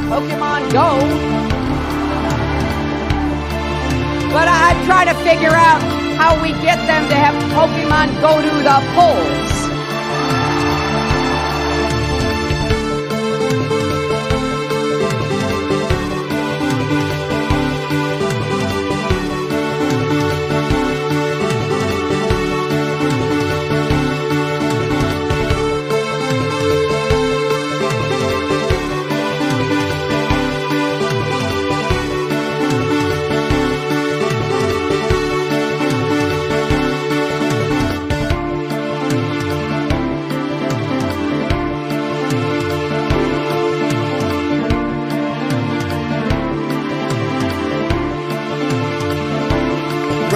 Pokemon Go. But I'm trying to figure out how we get them to have Pokemon go to the polls.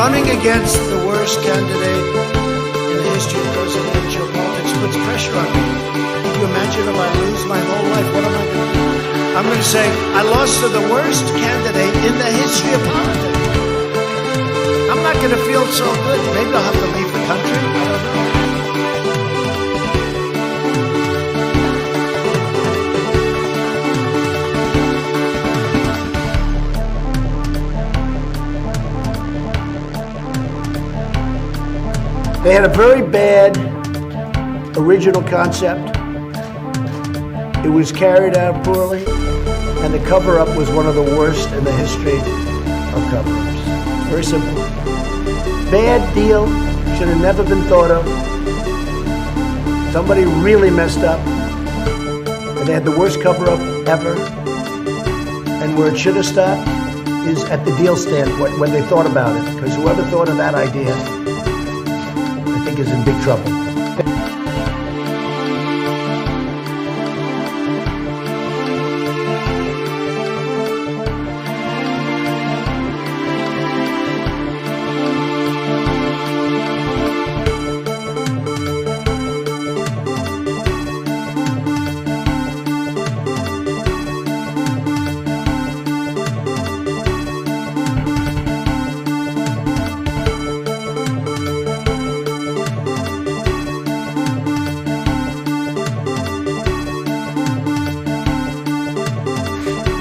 Running against the worst candidate in the history of presidential politics puts pressure on me. Can you imagine if I lose my whole life? What am I going to do? I'm going to say, I lost to the worst candidate in the history of politics. I'm not going to feel so good. Maybe I'll have to leave the country. I don't know. They had a very bad original concept. It was carried out poorly, and the cover-up was one of the worst in the history of cover-ups. Very simple. Bad deal, should have never been thought of. Somebody really messed up, and they had the worst cover-up ever. And where it should have stopped is at the deal standpoint when they thought about it, because whoever thought of that idea I think is in big trouble.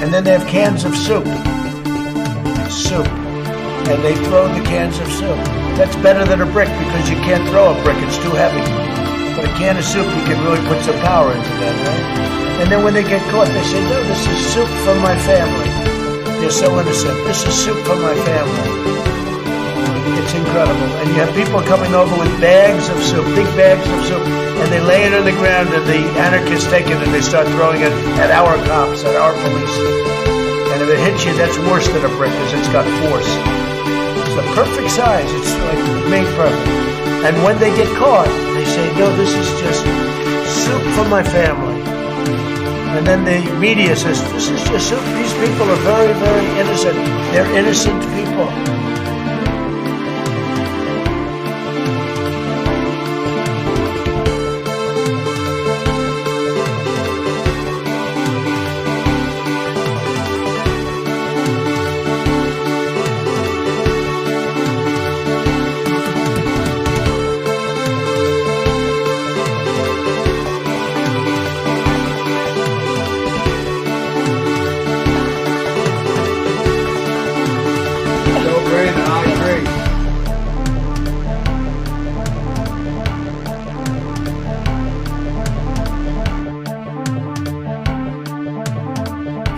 And then they have cans of soup. And they throw the cans of soup. That's better than a brick because you can't throw a brick, it's too heavy. But a can of soup, you can really put some power into that, right? And then when they get caught, they say, no, this is soup from my family. They're so innocent. This is soup from my family. It's incredible. And you have people coming over with bags of soup, big bags of soup, and they lay it on the ground, and the anarchists take it and they start throwing it at our cops, at our police. And if it hits you, that's worse than a brick because it's got force. It's the perfect size. It's like made perfect. And when they get caught, they say, no, this is just soup from my family. And then the media says, this is just soup. These people are very, very innocent. They're innocent people.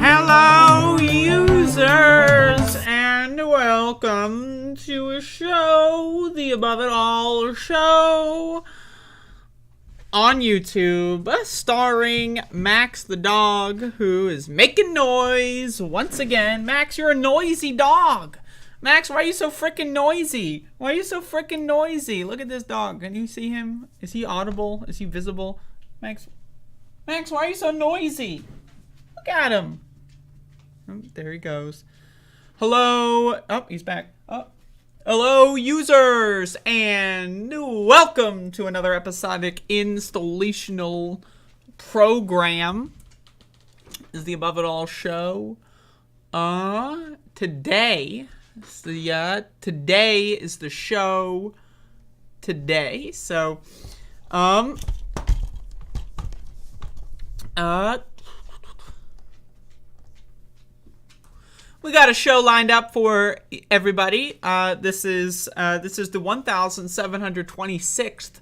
Hello, users, and welcome to a show, the Above It All show, on YouTube, starring Max the dog, who is making noise once again. Max, you're a noisy dog. Max, why are you so freaking noisy? Why are you so freaking noisy? Look at this dog. Can you see him? Is he audible? Is he visible? Max, why are you so noisy? Look at him. Oh, there he goes. Hello. Oh, he's back. Oh. Hello, users, and welcome to another episodic installational program. This is the Above It All show. Today is the show today. So, We got a show lined up for everybody. This is the 1726th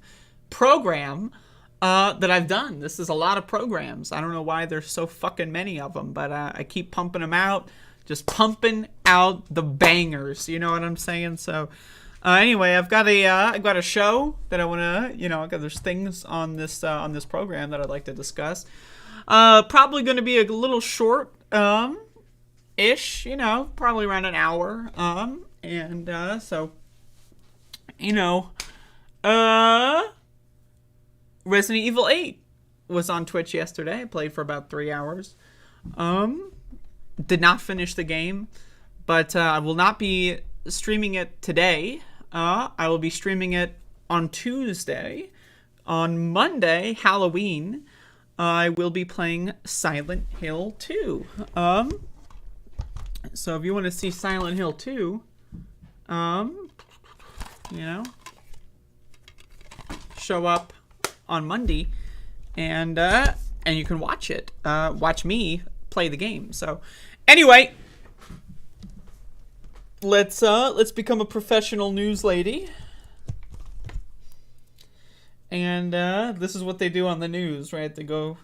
program that I've done. This is a lot of programs. I don't know why there's so fucking many of them, but I keep pumping them out. Just pumping out the bangers. You know what I'm saying? So anyway, I've got a show that I want to, there's things on this program that I'd like to discuss. Probably going to be a little short, ish, probably around an hour. Resident Evil 8 was on Twitch yesterday. I played for about 3 hours. Did not finish the game, but I will not be streaming it today. I will be streaming it on Tuesday. On Monday, Halloween, I will be playing Silent Hill 2. So if you want to see Silent Hill 2, show up on Monday, and you can watch it. Watch me play the game. So anyway, let's become a professional news lady. And this is what they do on the news, right? They go,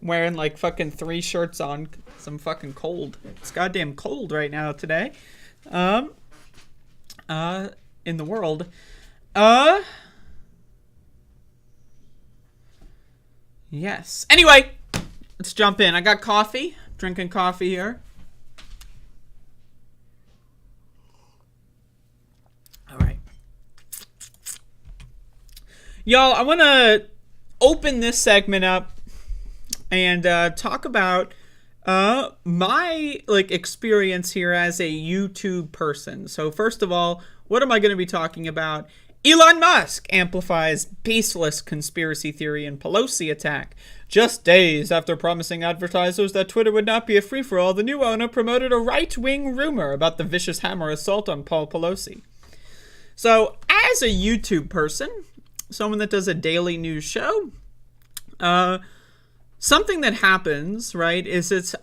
wearing like fucking 3 shirts on. Some fucking cold. It's goddamn cold right now today. In the world. Yes. Anyway, let's jump in. I got coffee. Drinking coffee here. All right. Y'all, I want to open this segment up and talk about my experience here as a YouTube person. So first of all, what am I going to be talking about? Elon Musk amplifies baseless conspiracy theory in Pelosi attack. Just days after promising advertisers that Twitter would not be a free-for-all, the new owner promoted a right-wing rumor about the vicious hammer assault on Paul Pelosi. So, as a YouTube person, someone that does a daily news show, something that happens, right, is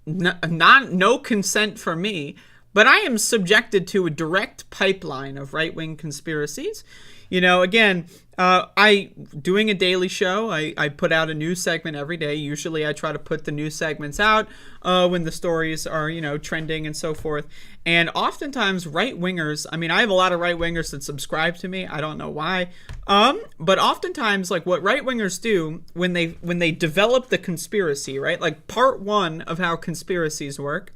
no consent for me, but I am subjected to a direct pipeline of right-wing conspiracies. Again, I doing a daily show, I put out a news segment every day. Usually I try to put the news segments out when the stories are, trending and so forth. And oftentimes right-wingers, I have a lot of right-wingers that subscribe to me. I don't know why. But oftentimes, what right-wingers do when they develop the conspiracy, right? Part 1 of how conspiracies work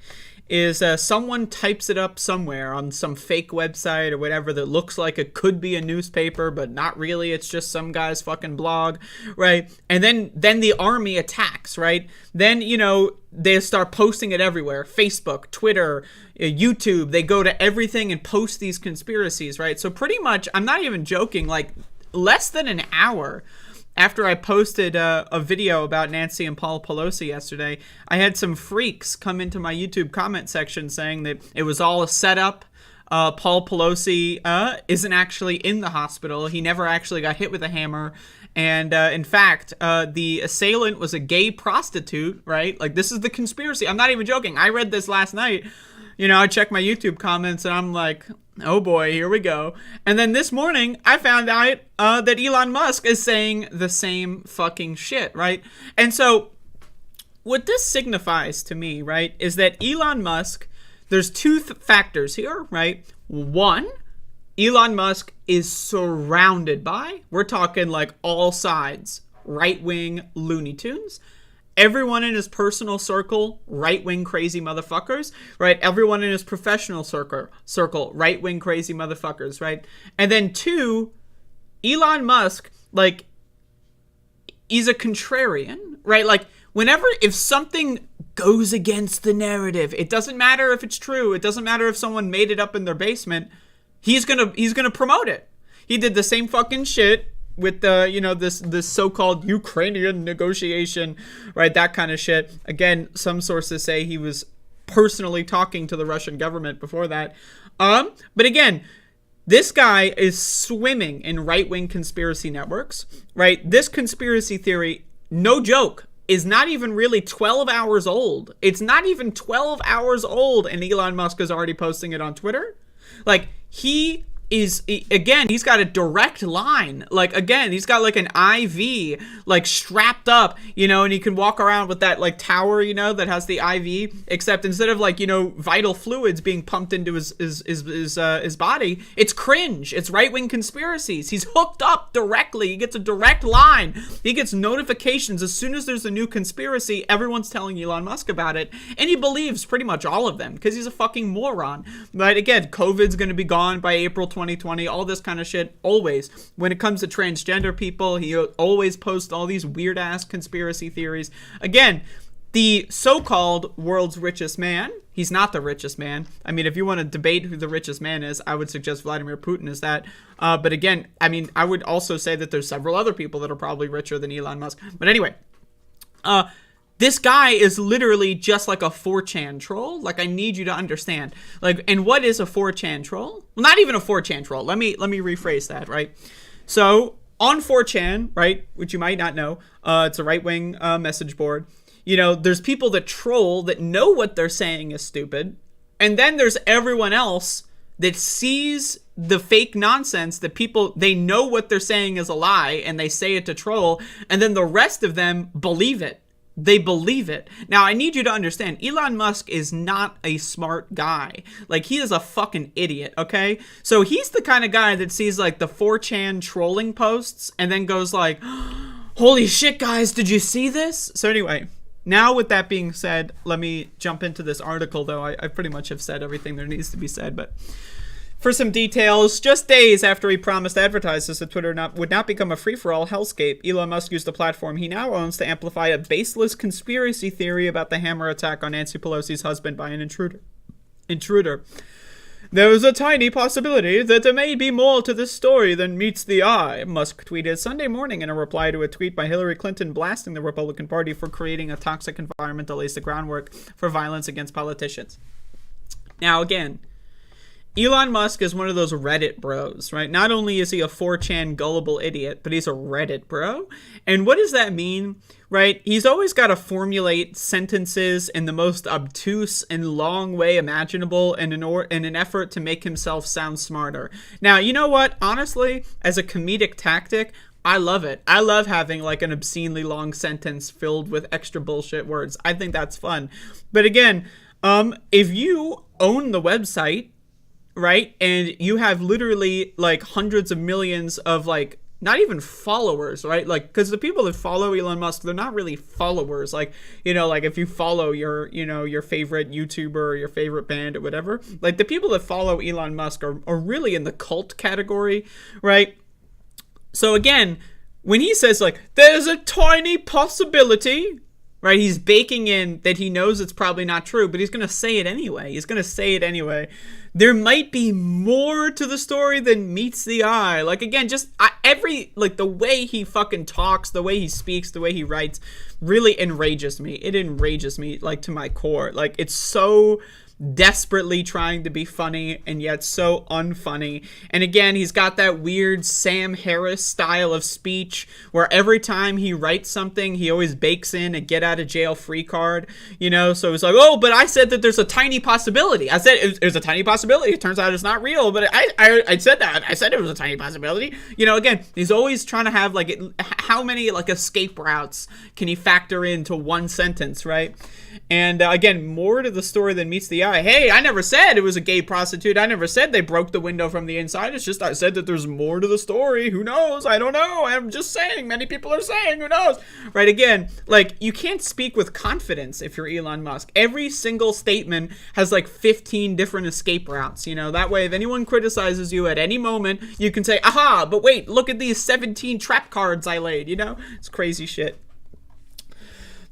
is someone types it up somewhere on some fake website or whatever that looks like it could be a newspaper, but not really. It's just some guy's fucking blog, right? And then the army attacks, right? Then, they start posting it everywhere. Facebook, Twitter, YouTube, they go to everything and post these conspiracies, right? So pretty much, I'm not even joking, less than an hour after I posted a video about Nancy and Paul Pelosi yesterday, I had some freaks come into my YouTube comment section saying that it was all a setup. Paul Pelosi isn't actually in the hospital. He never actually got hit with a hammer. And in fact, the assailant was a gay prostitute, right? This is the conspiracy. I'm not even joking. I read this last night. I checked my YouTube comments and I'm like, oh boy, here we go. And then this morning, I found out that Elon Musk is saying the same fucking shit, right? And so what this signifies to me, right, is that Elon Musk, there's 2 factors here, right? 1, Elon Musk is surrounded by, we're talking all sides, right-wing Looney Tunes. Everyone in his personal circle, right-wing crazy motherfuckers, right? Everyone in his professional circle, right-wing crazy motherfuckers, right? And then 2, Elon Musk, he's a contrarian, right? If something goes against the narrative, it doesn't matter if it's true. It doesn't matter if someone made it up in their basement. He's gonna promote it. He did the same fucking shit with the this so-called Ukrainian negotiation, right? That kind of shit. Again, some sources say he was personally talking to the Russian government before that. But again, this guy is swimming in right-wing conspiracy networks, right? This conspiracy theory, no joke, is not even really 12 hours old. It's not even 12 hours old, and Elon Musk is already posting it on Twitter. Like, he's got a direct line. Like, again, he's got like an IV like strapped up, and he can walk around with that like tower, that has the IV, except instead of like, vital fluids being pumped into his body, it's cringe. It's right-wing conspiracies. He's hooked up directly. He gets a direct line. He gets notifications as soon as there's a new conspiracy. Everyone's telling Elon Musk about it, and he believes pretty much all of them because he's a fucking moron. But again, COVID's going to be gone by April 2020, all this kind of shit. Always, when it comes to transgender people, he always posts all these weird ass conspiracy theories. Again, the so-called world's richest man, he's not the richest man. I mean, if you want to debate who the richest man is, I would suggest Vladimir Putin is that. But again, I mean, I would also say that there's several other people that are probably richer than Elon Musk. But anyway, this guy is literally just like a 4chan troll. Like, I need you to understand. Like, and what is a 4chan troll? Well, not even a 4chan troll. Let me rephrase that, right? So, on 4chan, right, which you might not know, it's a right-wing message board. There's people that troll that know what they're saying is stupid. And then there's everyone else that sees the fake nonsense that they know what they're saying is a lie and they say it to troll. And then the rest of them believe it. They believe it. Now, I need you to understand, Elon Musk is not a smart guy. Like, he is a fucking idiot, okay? So he's the kind of guy that sees, like, the 4chan trolling posts and then goes like, holy shit, guys, did you see this? So anyway, now with that being said, let me jump into this article, though. I pretty much have said everything there needs to be said, but for some details, just days after he promised advertisers that Twitter would not become a free-for-all hellscape, Elon Musk used the platform he now owns to amplify a baseless conspiracy theory about the hammer attack on Nancy Pelosi's husband by an intruder. There is a tiny possibility that there may be more to this story than meets the eye, Musk tweeted Sunday morning in a reply to a tweet by Hillary Clinton blasting the Republican Party for creating a toxic environment that lays the groundwork for violence against politicians. Now, again, Elon Musk is one of those Reddit bros, right? Not only is he a 4chan gullible idiot, but he's a Reddit bro. And what does that mean, right? He's always got to formulate sentences in the most obtuse and long way imaginable in an effort to make himself sound smarter. Now, you know what? Honestly, as a comedic tactic, I love it. I love having like an obscenely long sentence filled with extra bullshit words. I think that's fun. But again, if you own the website, right, and you have literally like hundreds of millions of like not even followers, right? Like, because the people that follow Elon Musk, they're not really followers. Like, like if you follow your favorite YouTuber or your favorite band or whatever, like the people that follow Elon Musk are really in the cult category, right? So again, when he says like, there's a tiny possibility, right? He's baking in that he knows it's probably not true, but he's going to say it anyway. There might be more to the story than meets the eye. Like, again, the way he fucking talks, the way he speaks, the way he writes really enrages me. It enrages me, like, to my core. Like, it's so desperately trying to be funny and yet so unfunny. And again, he's got that weird Sam Harris style of speech where every time he writes something, he always bakes in a get out of jail free card, so it's like, oh, but I said that there's a tiny possibility. I said there's a tiny possibility. It turns out it's not real, but I said that. I said it was a tiny possibility. Again, he's always trying to have like how many like escape routes can he factor into one sentence, right? And again, more to the story than meets the eye. Hey, I never said it was a gay prostitute. I never said they broke the window from the inside. It's just I said that there's more to the story. Who knows? I don't know. I'm just saying. Many people are saying. Who knows? Right? Again, like, you can't speak with confidence if you're Elon Musk. Every single statement has like 15 different escape routes. That way, if anyone criticizes you at any moment, you can say, aha, but wait, look at these 17 trap cards I laid. It's crazy shit.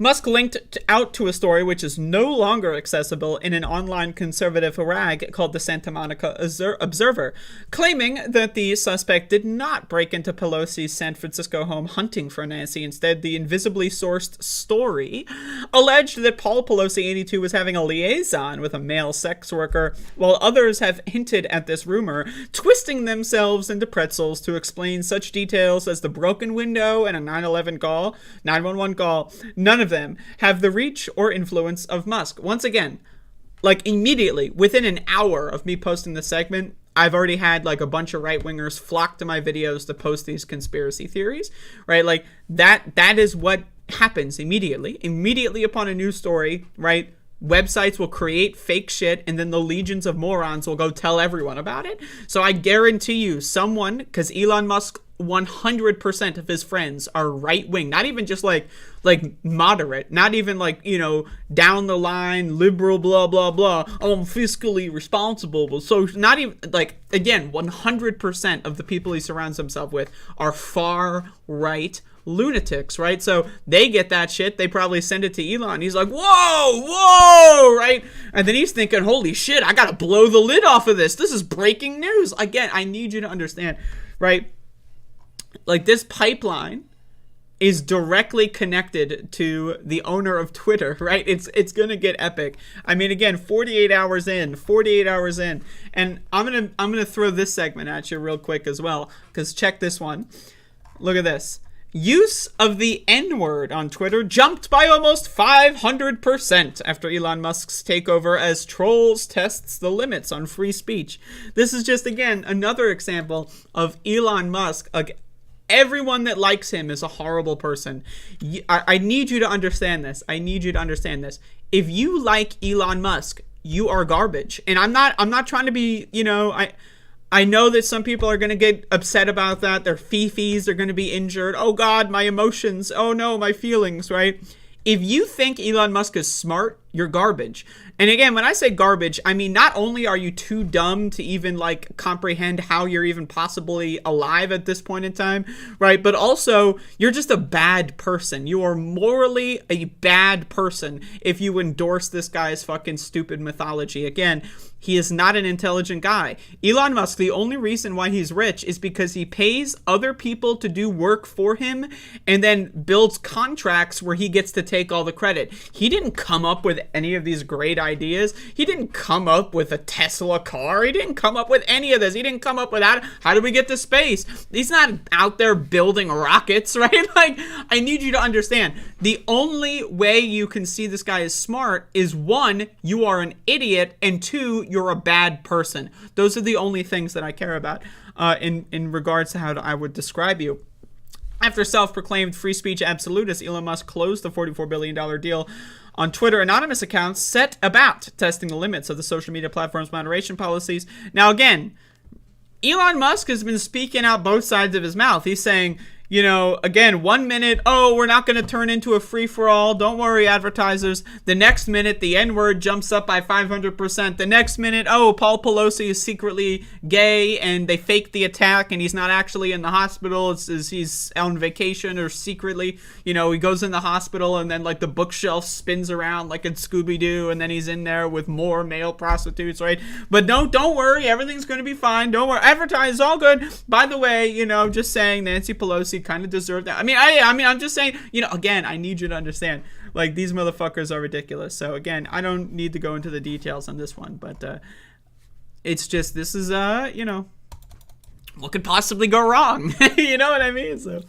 Musk linked out to a story which is no longer accessible in an online conservative rag called the Santa Monica Observer, claiming that the suspect did not break into Pelosi's San Francisco home hunting for Nancy. Instead, the invisibly sourced story alleged that Paul Pelosi, 82, was having a liaison with a male sex worker, while others have hinted at this rumor, twisting themselves into pretzels to explain such details as the broken window and a 911 call. None of of them have the reach or influence of Musk. Once again, like immediately, within an hour of me posting the segment, I've already had like a bunch of right-wingers flock to my videos to post these conspiracy theories, right? Like that is what happens immediately upon a news story, right? Websites will create fake shit, and then the legions of morons will go tell everyone about it. So I guarantee you someone, because Elon Musk, 100% of his friends are right-wing, not even just like moderate, not even like, you know, down the line, liberal, blah, blah, blah. I'm fiscally responsible, but so not even like, again, 100% of the people he surrounds himself with are far right lunatics, right? So they get that shit, they probably send it to Elon. He's like, whoa, right? And then he's thinking, holy shit, I gotta blow the lid off of this. This is breaking news. Again, I need you to understand, right? Like, this pipeline is directly connected to the owner of Twitter, right? It's gonna get epic. I mean, again, 48 hours in, and I'm gonna throw this segment at you real quick as well, because check this one. Look at this. Use of the N-word on Twitter jumped by almost 500% after Elon Musk's takeover as trolls tests the limits on free speech. This is just, again, another example of Elon Musk. Everyone that likes him is a horrible person. I need you to understand this. If you like Elon Musk, you are garbage. And I'm not trying to be, you know, I know that some people are going to get upset about that. Their fifis are going to be injured. Oh God, my emotions. Oh no, my feelings, right? If you think Elon Musk is smart, you're garbage. And again, when I say garbage, I mean, not only are you too dumb to even like comprehend how you're even possibly alive at this point in time, right? But also, you're just a bad person. You are morally a bad person if you endorse this guy's fucking stupid mythology. Again, he is not an intelligent guy. Elon Musk, the only reason why he's rich is because he pays other people to do work for him and then builds contracts where he gets to take all the credit. He didn't come up with any of these great ideas. He didn't come up with a Tesla car. He didn't come up with any of this. He didn't come up with how do we get to space? He's not out there building rockets, right? Like, I need you to understand. The only way you can see this guy is smart is, one, you are an idiot, and two, you're a bad person. Those are the only things that I care about in regards to how I would describe you. After self-proclaimed free speech absolutist, Elon Musk closed the $44 billion deal on Twitter. Anonymous accounts set about testing the limits of the social media platform's moderation policies. Now, again, Elon Musk has been speaking out both sides of his mouth. He's saying, you know, again, 1 minute, oh, we're not going to turn into a free-for-all. Don't worry, advertisers. The next minute, the N-word jumps up by 500%. The next minute, oh, Paul Pelosi is secretly gay and they faked the attack and he's not actually in the hospital. He's on vacation or secretly, you know, he goes in the hospital and then like the bookshelf spins around like in Scooby-Doo and then he's in there with more male prostitutes, right? But don't worry, everything's going to be fine. Don't worry, advertise, all good. By the way, you know, just saying, Nancy Pelosi kind of deserved that. I mean, I'm just saying, you know, again, I need you to understand, like, these motherfuckers are ridiculous. So again, I don't need to go into the details on this one, but it's just, this is you know, what could possibly go wrong? You know what I mean? So,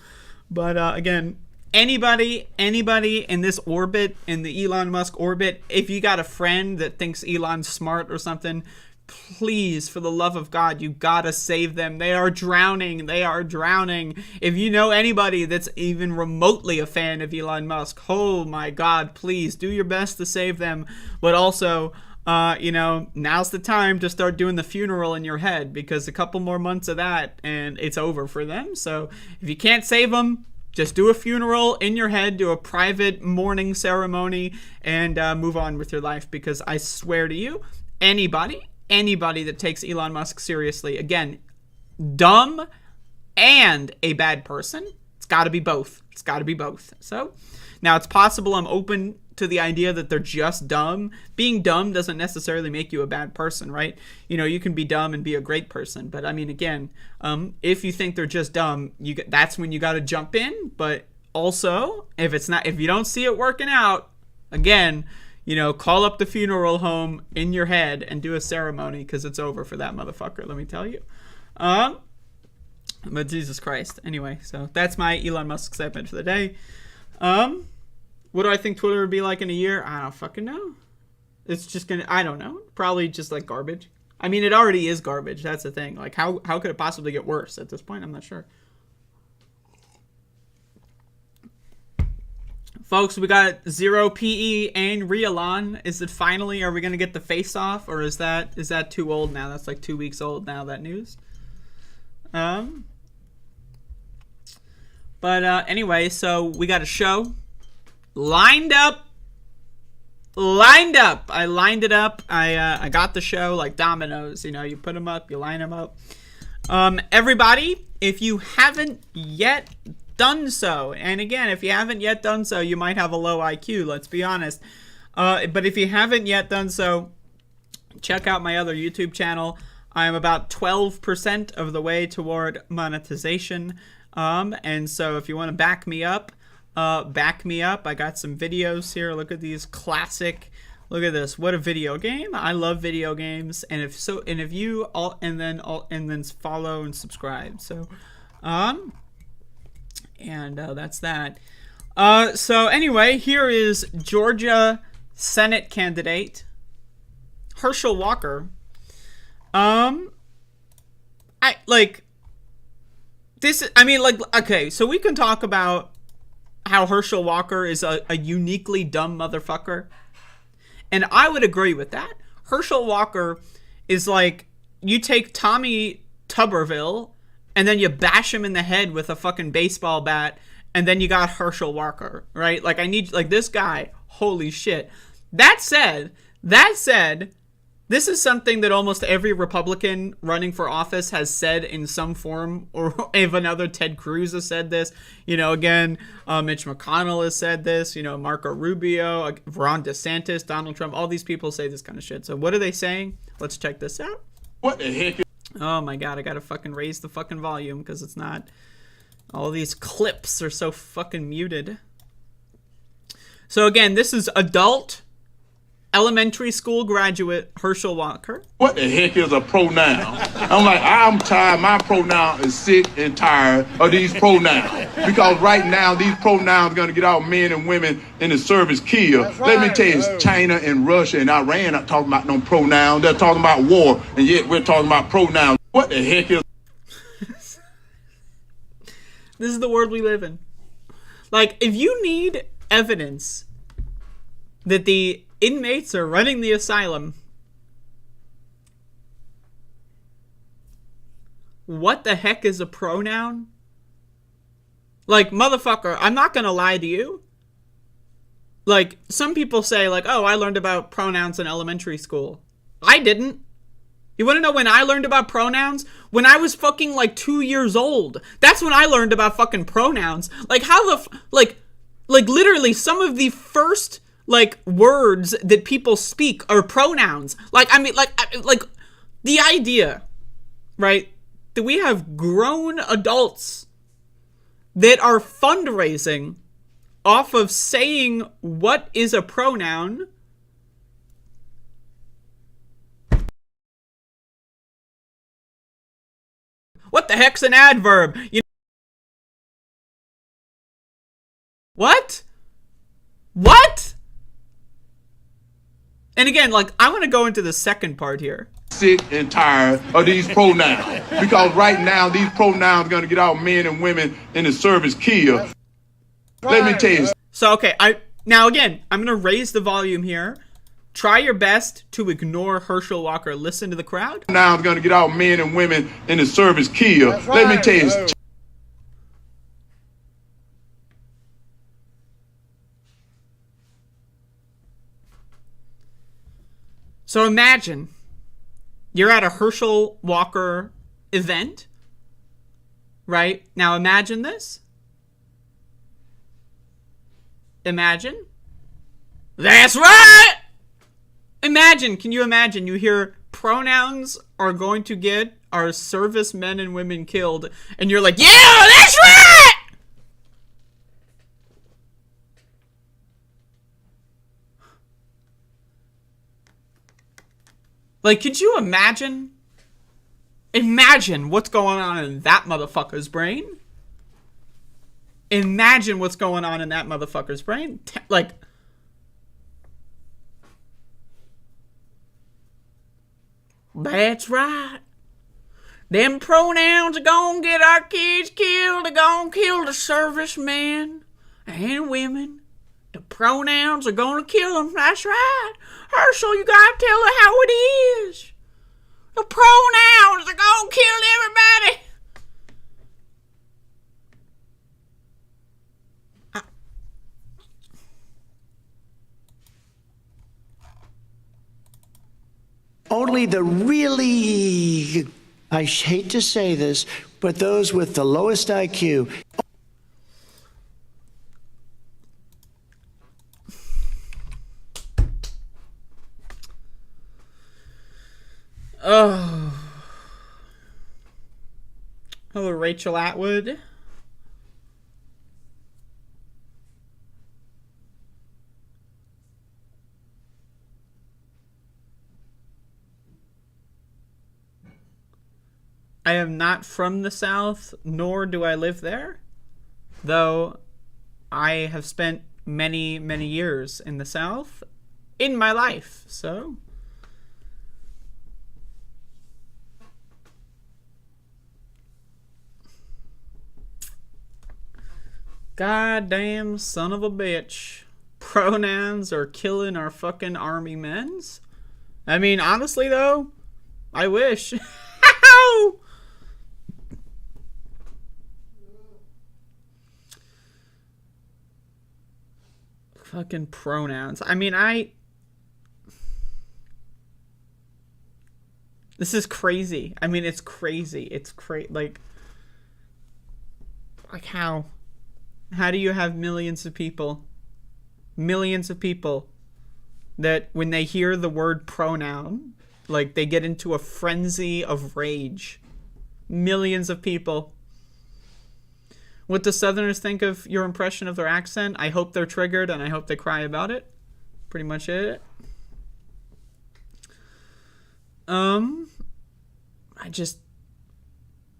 but again, anybody in this orbit, in the Elon Musk orbit, if you got a friend that thinks Elon's smart or something, please, for the love of God, you gotta save them. They are drowning. If you know anybody that's even remotely a fan of Elon Musk, oh my God, please do your best to save them. But also, you know, now's the time to start doing the funeral in your head, because a couple more months of that and it's over for them. So if you can't save them, just do a funeral in your head, do a private mourning ceremony, and move on with your life, because I swear to you, anybody that takes Elon Musk seriously, again, dumb and a bad person, it's got to be both. So now it's possible I'm open to the idea that they're just dumb. Being dumb doesn't necessarily make you a bad person, right? You know, you can be dumb and be a great person. But I mean, again, if you think they're just dumb, that's when you got to jump in. But also, if you don't see it working out, again, you know, call up the funeral home in your head and do a ceremony, because it's over for that motherfucker, let me tell you. But Jesus Christ. Anyway, so that's my Elon Musk segment for the day. What do I think Twitter would be like in a year? I don't fucking know. It's just gonna, I don't know. Probably just like garbage. I mean, it already is garbage. That's the thing. Like, how could it possibly get worse at this point? I'm not sure. Folks, we got Zero PE and Rialon. Is it finally? Are we gonna get the face off, or is that too old now? That's like 2 weeks old now. That news. Anyway, so we got a show lined up. I lined it up. I got the show like dominoes. You know, you put them up, you line them up. Everybody, if you haven't yet done so, and again, if you haven't yet done so, you might have a low IQ, let's be honest. But if you haven't yet done so, check out my other YouTube channel. I am about 12% of the way toward monetization. And so if you want to back me up, I got some videos here. Look at these classic. Look at this. What a video game. I love video games. And if you all, and then follow and subscribe. So, that's that. So anyway, here is Georgia Senate candidate Herschel Walker. Okay, so we can talk about how Herschel Walker is a uniquely dumb motherfucker. And I would agree with that. Herschel Walker is like, you take Tommy Tuberville and then you bash him in the head with a fucking baseball bat, and then you got Herschel Walker, right? Like, this guy, holy shit. That said, this is something that almost every Republican running for office has said in some form or of another. Ted Cruz has said this. You know, again, Mitch McConnell has said this. You know, Marco Rubio, Ron DeSantis, Donald Trump. All these people say this kind of shit. So what are they saying? Let's check this out. What the heck? Oh my God, I gotta fucking raise the fucking volume because it's not... All these clips are so fucking muted. So again, this is adult... elementary school graduate Herschel Walker. What the heck is a pronoun? I'm tired. My pronoun is sick and tired of these pronouns. Because right now, these pronouns are going to get all men and women in the service killed. Let me tell you, China and Russia and Iran are talking about no pronouns. They're talking about war, and yet we're talking about pronouns. What the heck is... This is the world we live in. Like, if you need evidence that the inmates are running the asylum, what the heck is a pronoun? Like, motherfucker, I'm not gonna lie to you. Like, some people say, like, oh, I learned about pronouns in elementary school. I didn't. You wanna know when I learned about pronouns? When I was fucking, like, 2 years old. That's when I learned about fucking pronouns. Like, how the like, literally, some of the first... like, words that people speak are pronouns. Like, I mean, like the idea, right, that we have grown adults that are fundraising off of saying what is a pronoun. What the heck's an adverb? What? What? And again, like, I want to go into the second part here. Sick and tired of these pronouns. Because right now, these pronouns are going to get all men and women in the service killed. Let me tell you. So, okay, now again, I'm going to raise the volume here. Try your best to ignore Herschel Walker. Listen to the crowd. Now I'm going to get all men and women in the service killed. Let me tell you. So imagine you're at a Herschel Walker event, right? Now imagine this. Imagine. That's right! Imagine, can you imagine? You hear pronouns are going to get our servicemen and women killed, and you're like, yeah, that's right! Like, could you imagine? Imagine what's going on in that motherfucker's brain. Imagine what's going on in that motherfucker's brain. Like, that's right. Them pronouns are gonna get our kids killed. They're gonna kill the servicemen and women. The pronouns are gonna kill them. That's right. Herschel, you gotta tell her how it is. The pronouns are gonna kill everybody. Only the really, I hate to say this, but those with the lowest IQ. Oh. Hello, Rachel Atwood. I am not from the South, nor do I live there, though I have spent many, many years in the South in my life, so... Goddamn son of a bitch. Pronouns are killing our fucking army men's. I mean, honestly, though, I wish. Fucking pronouns. I mean, this is crazy. I mean, it's crazy. It's like how? How do you have millions of people that when they hear the word pronoun, like they get into a frenzy of rage? Millions of people. What do Southerners think of your impression of their accent? I hope they're triggered and I hope they cry about it. Pretty much it.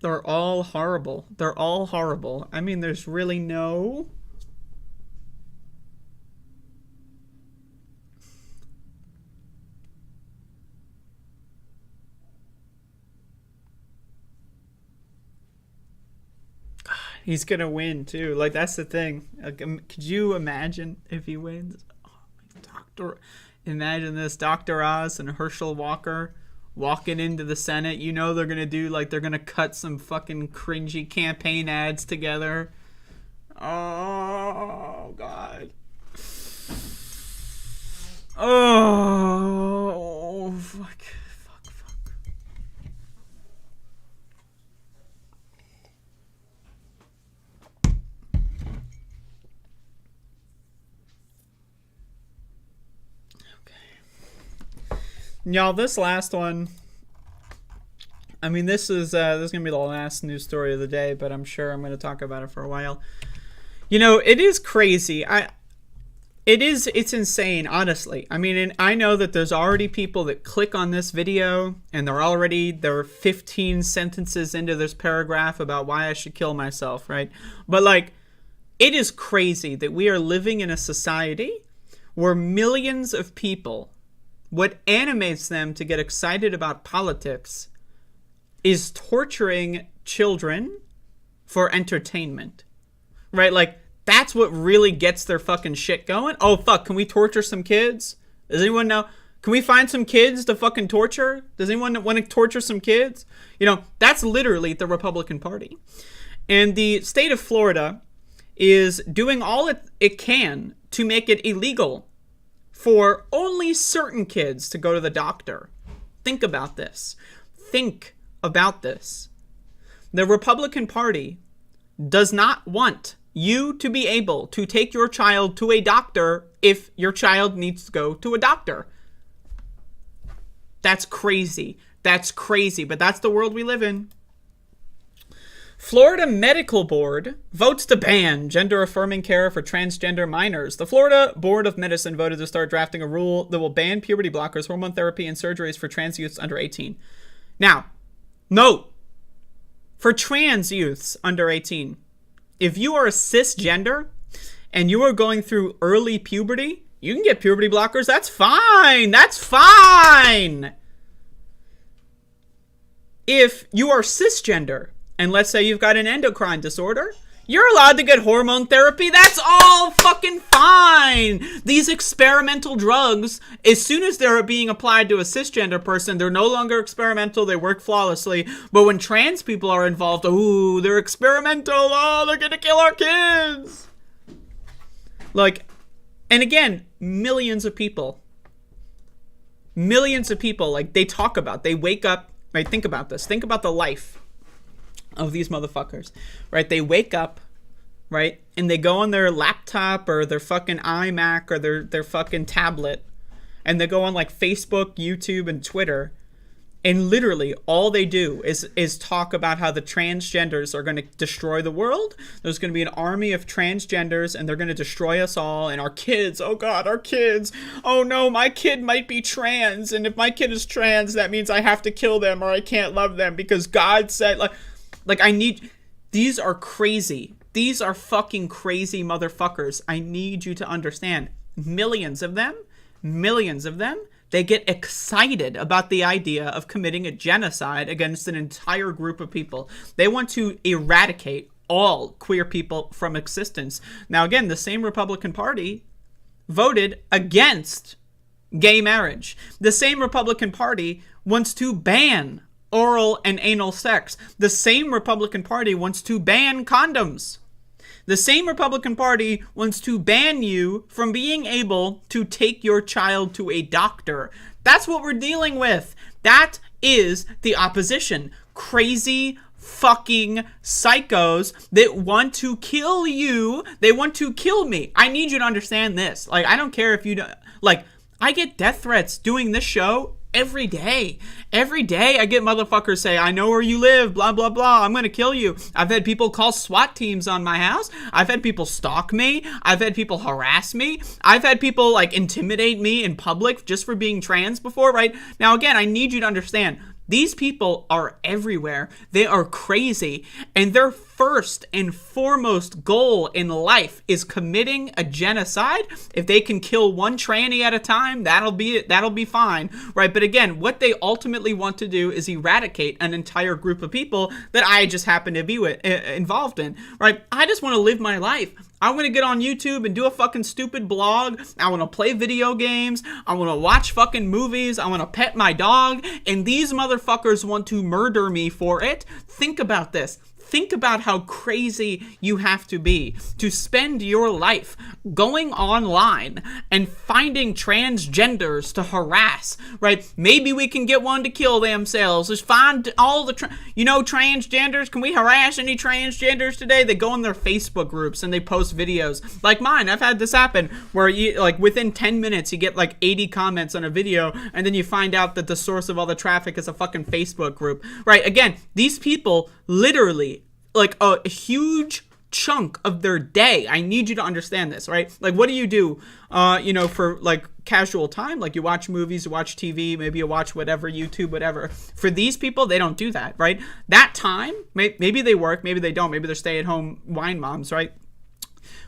They're all horrible. They're all horrible. I mean, there's really no... He's gonna win too. Like, that's the thing. Could you imagine if he wins? Oh, imagine this: Dr. Oz and Herschel Walker walking into the Senate. You know they're gonna do, like, they're gonna cut some fucking cringy campaign ads together. Oh God. Oh fuck. Y'all, this last one, I mean, this is gonna be the last news story of the day, but I'm sure I'm gonna talk about it for a while. You know, it is crazy. It's insane, honestly. I mean, and I know that there's already people that click on this video and there are 15 sentences into this paragraph about why I should kill myself, right? But like, it is crazy that we are living in a society where millions of people, what animates them to get excited about politics is torturing children for entertainment, right? Like, that's what really gets their fucking shit going. Oh, fuck, can we torture some kids? Does anyone know? Can we find some kids to fucking torture? Does anyone want to torture some kids? You know, that's literally the Republican Party. And the state of Florida is doing all it can to make it illegal for only certain kids to go to the doctor. Think about this. Think about this. The Republican Party does not want you to be able to take your child to a doctor if your child needs to go to a doctor. That's crazy. That's crazy, but that's the world we live in. Florida Medical Board votes to ban gender-affirming care for transgender minors. The Florida Board of Medicine voted to start drafting a rule that will ban puberty blockers, hormone therapy, and surgeries for trans youths under 18. Now, note, for trans youths under 18, if you are a cisgender and you are going through early puberty, you can get puberty blockers. That's fine. That's fine. If you are cisgender, and let's say you've got an endocrine disorder, you're allowed to get hormone therapy. That's all fucking fine. These experimental drugs, as soon as they're being applied to a cisgender person, they're no longer experimental. They work flawlessly. But when trans people are involved, ooh, they're experimental. Oh, they're going to kill our kids. Like, and again, millions of people, like, they talk about, they wake up, right? Think about this. Think about the life of these motherfuckers, right? They wake up, right? And they go on their laptop or their fucking iMac or their fucking tablet, and they go on like Facebook, YouTube, and Twitter, and literally all they do is talk about how the transgenders are going to destroy the world. There's going to be an army of transgenders, and they're going to destroy us all, and our kids, oh God, our kids, oh no, my kid might be trans, and if my kid is trans, that means I have to kill them or I can't love them because God said, like I need, these are crazy. These are fucking crazy motherfuckers. I need you to understand. Millions of them, they get excited about the idea of committing a genocide against an entire group of people. They want to eradicate all queer people from existence. Now, again, the same Republican Party voted against gay marriage. The same Republican Party wants to ban oral and anal sex. The same Republican Party wants to ban condoms. The same Republican Party wants to ban you from being able to take your child to a doctor. That's what we're dealing with. That is the opposition. Crazy fucking psychos that want to kill you. They want to kill me. I need you to understand this. Like, I don't care if you don't, like, I get death threats doing this show every day. Every day I get motherfuckers say, I know where you live, blah, blah, blah. I'm going to kill you. I've had people call SWAT teams on my house. I've had people stalk me. I've had people harass me. I've had people like intimidate me in public just for being trans before, right? Now, again, I need you to understand, these people are everywhere. They are crazy. And their first and foremost goal in life is committing a genocide. If they can kill one tranny at a time, that'll be fine, right? But again, what they ultimately want to do is eradicate an entire group of people that I just happen to be involved in, right? I just want to live my life. I want to get on YouTube and do a fucking stupid blog. I want to play video games. I want to watch fucking movies. I want to pet my dog. And these motherfuckers want to murder me for it. Think about this. Think about how crazy you have to be to spend your life going online and finding transgenders to harass, right? Maybe we can get one to kill themselves. Just find all the, transgenders. Can we harass any transgenders today? They go in their Facebook groups and they post videos like mine. I've had this happen where you, like, within 10 minutes, you get like 80 comments on a video, and then you find out that the source of all the traffic is a fucking Facebook group, right? Again, these people literally, like, a huge chunk of their day, I need you to understand this, right? Like, what do you do, for like casual time? Like, you watch movies, you watch TV, maybe you watch whatever, YouTube, whatever. For these people, they don't do that, right? That time, maybe they work, maybe they don't, maybe they're stay-at-home wine moms, right?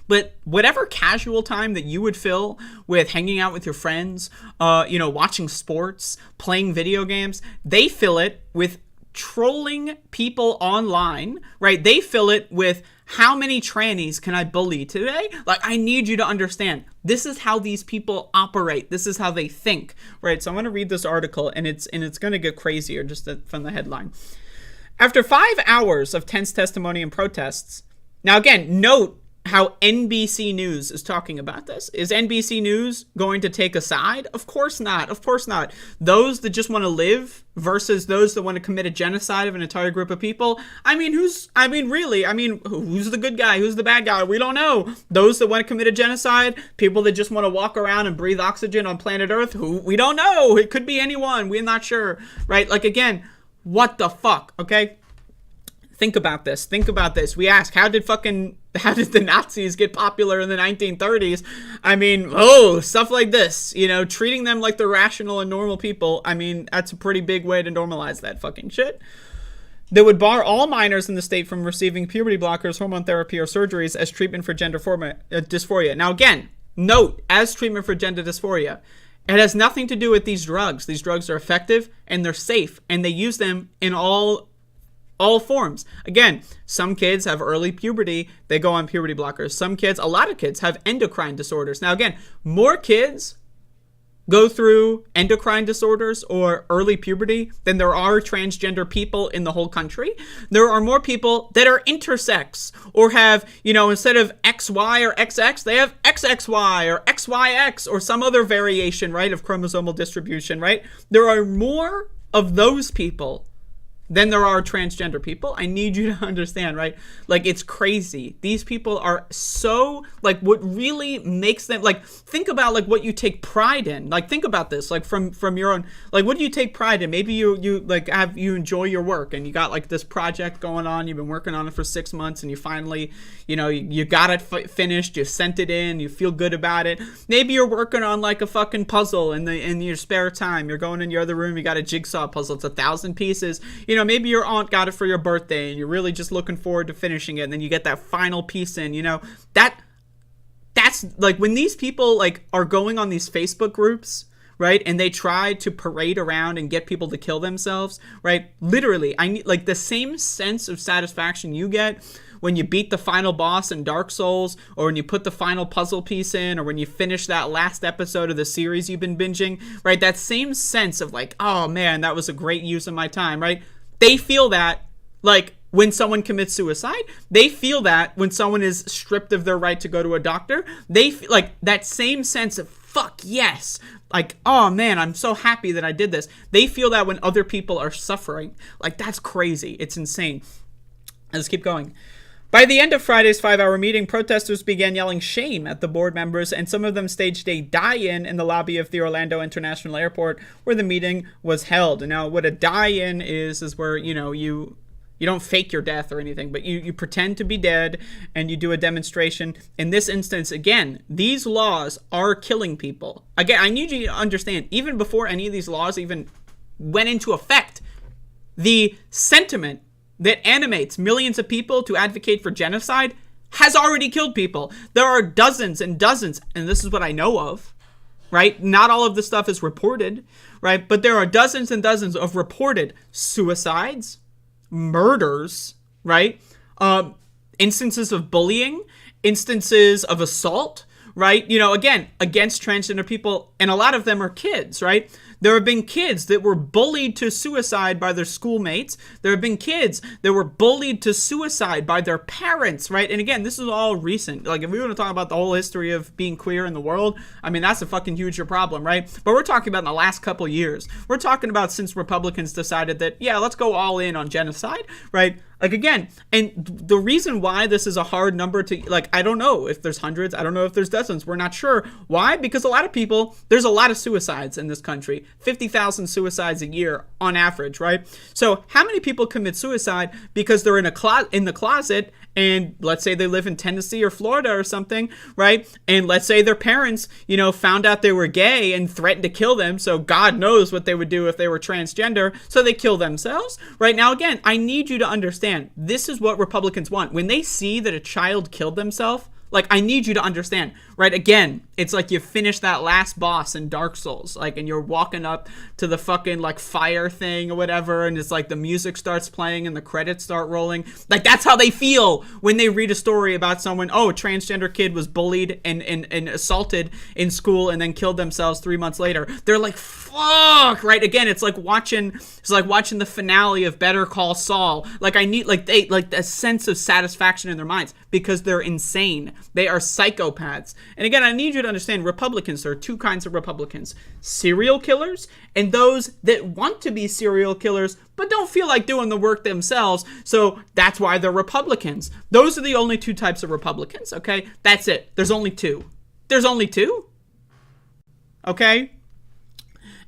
But whatever casual time that you would fill with hanging out with your friends, watching sports, playing video games, they fill it with trolling people online, right? They fill it with, how many trannies can I bully today? Like, I need you to understand, this is how these people operate. This is how they think, right? So I'm going to read this article, and it's going to get crazier just from the headline. After 5 hours of tense testimony and protests, now again, note how NBC News is talking about this. Is NBC News going to take a side? Of course not. Of course not. Those that just want to live versus those that want to commit a genocide of an entire group of people. Who's the good guy? Who's the bad guy? We don't know. Those that want to commit a genocide, people that just want to walk around and breathe oxygen on planet Earth, we don't know. It could be anyone. We're not sure, right? Like, again, what the fuck, okay? Think about this. We ask, how did the Nazis get popular in the 1930s? Stuff like this, treating them like they're rational and normal people. That's a pretty big way to normalize that fucking shit. that would bar all minors in the state from receiving puberty blockers, hormone therapy, or surgeries as treatment for gender dysphoria. Now, again, note, as treatment for gender dysphoria, it has nothing to do with these drugs. These drugs are effective and they're safe, and they use them in all forms. Again, some kids have early puberty, they go on puberty blockers. Some kids, a lot of kids, have endocrine disorders. Now, again, more kids go through endocrine disorders or early puberty than there are transgender people in the whole country. There are more people that are intersex or have, instead of XY or XX, they have XXY or XYX or some other variation, right, of chromosomal distribution, right? There are more of those people than there are transgender people. I need you to understand, right? Like, it's crazy. These people are so, like, what really makes them, like, think about, like, what you take pride in. Like, think about this, like, from your own, like, what do you take pride in? Maybe you enjoy your work, and you got, like, this project going on, you've been working on it for 6 months, and you finally, you got it finished, you sent it in, you feel good about it. Maybe you're working on, like, a fucking puzzle in your spare time. You're going in your other room, you got a jigsaw puzzle, it's 1,000 pieces. Maybe your aunt got it for your birthday and you're really just looking forward to finishing it, and then you get that final piece in, that's like when these people like are going on these Facebook groups, right, and they try to parade around and get people to kill themselves, right? Literally, I need like the same sense of satisfaction you get when you beat the final boss in Dark Souls, or when you put the final puzzle piece in, or when you finish that last episode of the series you've been binging, right? That same sense of like, oh man, that was a great use of my time, right? They feel that, like, when someone commits suicide. They feel that when someone is stripped of their right to go to a doctor. They feel like that same sense of, fuck yes. Like, oh man, I'm so happy that I did this. They feel that when other people are suffering. Like, that's crazy. It's insane. Let's keep going. By the end of Friday's 5-hour meeting, protesters began yelling shame at the board members, and some of them staged a die-in in the lobby of the Orlando International Airport where the meeting was held. Now, what a die-in is where, you don't fake your death or anything, but you pretend to be dead and you do a demonstration. In this instance, again, these laws are killing people. Again, I need you to understand, even before any of these laws even went into effect, the sentiment that animates millions of people to advocate for genocide has already killed people. There are dozens and dozens, and this is what I know of, right? Not all of this stuff is reported, right? But there are dozens and dozens of reported suicides, murders, right? Instances of bullying, instances of assault, right? Again, against transgender people, and a lot of them are kids, right? There have been kids that were bullied to suicide by their schoolmates. There have been kids that were bullied to suicide by their parents, right? And again, this is all recent. Like, if we want to talk about the whole history of being queer in the world, I mean, that's a fucking huge problem, right? But we're talking about in the last couple of years. We're talking about since Republicans decided that, yeah, let's go all in on genocide, right? Like, again, and the reason why this is a hard number to, like, I don't know if there's hundreds, I don't know if there's dozens, we're not sure. Why? Because a lot of people, there's a lot of suicides in this country. 50,000 suicides a year on average, right? So how many people commit suicide because they're in the closet, and let's say they live in Tennessee or Florida or something, right? And let's say their parents, found out they were gay and threatened to kill them, so God knows what they would do if they were transgender, so they kill themselves, right? Now, again, I need you to understand, this is what Republicans want. When they see that a child killed themselves, like, I need you to understand, right? Again, it's like you finish that last boss in Dark Souls, like, and you're walking up to the fucking, like, fire thing or whatever, and it's like the music starts playing and the credits start rolling. Like, that's how they feel when they read a story about someone, oh, a transgender kid was bullied and assaulted in school and then killed themselves 3 months later. They're like, fuck, right? Again, it's like watching the finale of Better Call Saul. Like, I need, like, they, like, a sense of satisfaction in their minds because they're insane. They are psychopaths. And again, I need you to understand, Republicans, there are two kinds of Republicans. Serial killers and those that want to be serial killers but don't feel like doing the work themselves, so that's why they're Republicans. Those are the only two types of Republicans, okay? That's it. There's only two. There's only two? Okay?